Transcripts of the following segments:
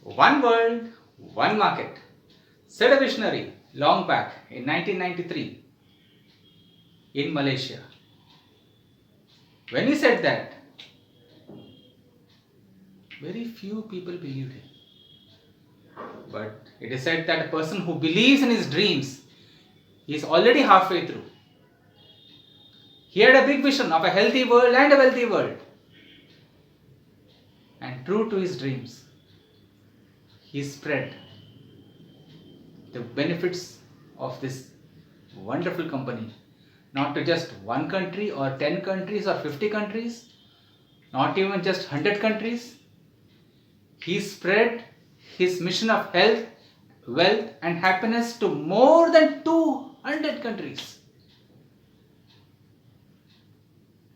One world, one market, said a visionary long back in 1993 in Malaysia. When he said that, very few people believed him. But it is said that a person who believes in his dreams is already halfway through. He had a big vision of a healthy world and a wealthy world. And true to his dreams, he spread the benefits of this wonderful company, not to just one country or 10 countries or 50 countries, not even just 100 countries. He spread his mission of health, wealth and happiness to more than 200 countries.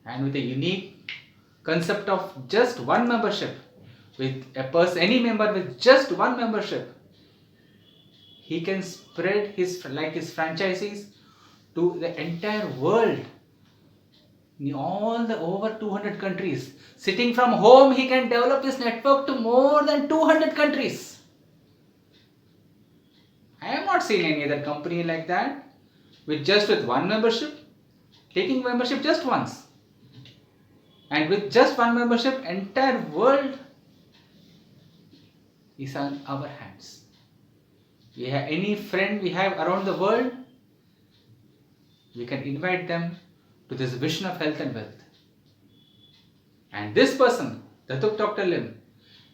And with a unique concept of just one membership, with any member with just one membership, he can spread his franchisees to the entire world, in all the over 200 countries. Sitting from home, he can develop his network to more than 200 countries. I have not seen any other company like that, with one membership, taking membership just once, and with just one membership, entire world is on our hands. We have any friend we have around the world, we can invite them to this vision of health and wealth. And this person, Datuk Dr. Lim,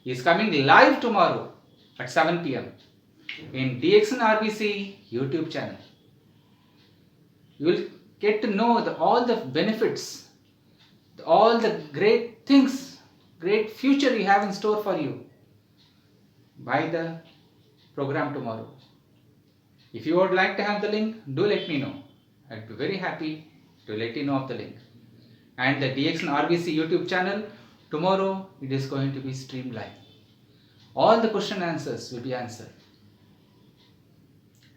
is coming live tomorrow at 7 p.m. in DXN RBC YouTube channel. You will get to know all the benefits, all the great things, great future we have in store for you by the program tomorrow. If you would like to have the link, do let me know. I'd be very happy to let you know of the link. And the DXN RBC YouTube channel, tomorrow it is going to be streamed live. All the question answers will be answered.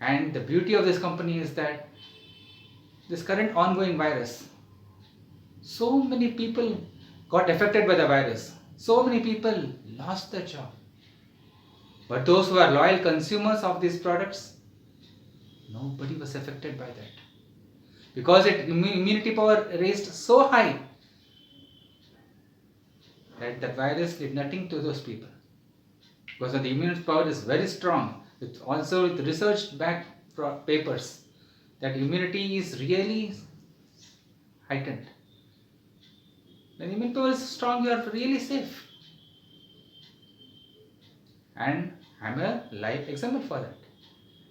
And the beauty of this company is that this current ongoing virus, so many people got affected by the virus. So many people lost their job. But those who are loyal consumers of these products, nobody was affected by that. Because immunity power raised so high that the virus did nothing to those people. Because the immunity power is very strong. With research backed papers that immunity is really heightened. When immunity power is strong, you are really safe. And I am a live example for that.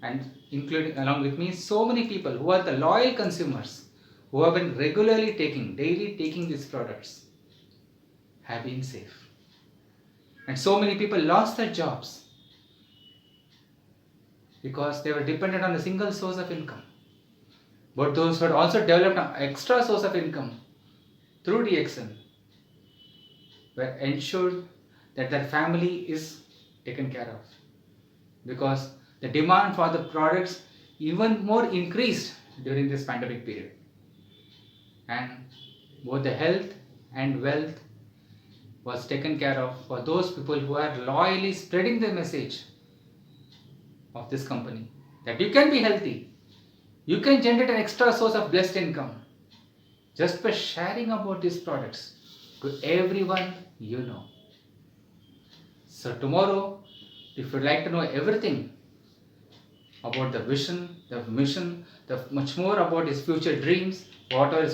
And including along with me so many people who are the loyal consumers, who have been daily taking these products, have been safe. And so many people lost their jobs because they were dependent on a single source of income. But those who had also developed an extra source of income through DXN were ensured that their family is taken care of, because the demand for the products even more increased during this pandemic period. And both the health and wealth was taken care of for those people who are loyally spreading the message of this company, that you can be healthy, you can generate an extra source of blessed income just by sharing about these products to everyone you know. So tomorrow, if you'd like to know everything about the vision, the mission, much more about his future dreams, what are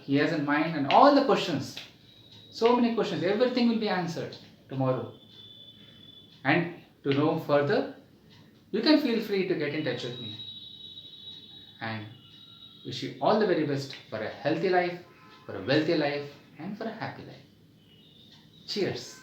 he has in mind, and all the questions, so many questions, everything will be answered tomorrow. And to know further, you can feel free to get in touch with me. And wish you all the very best for a healthy life, for a wealthy life, and for a happy life. Cheers.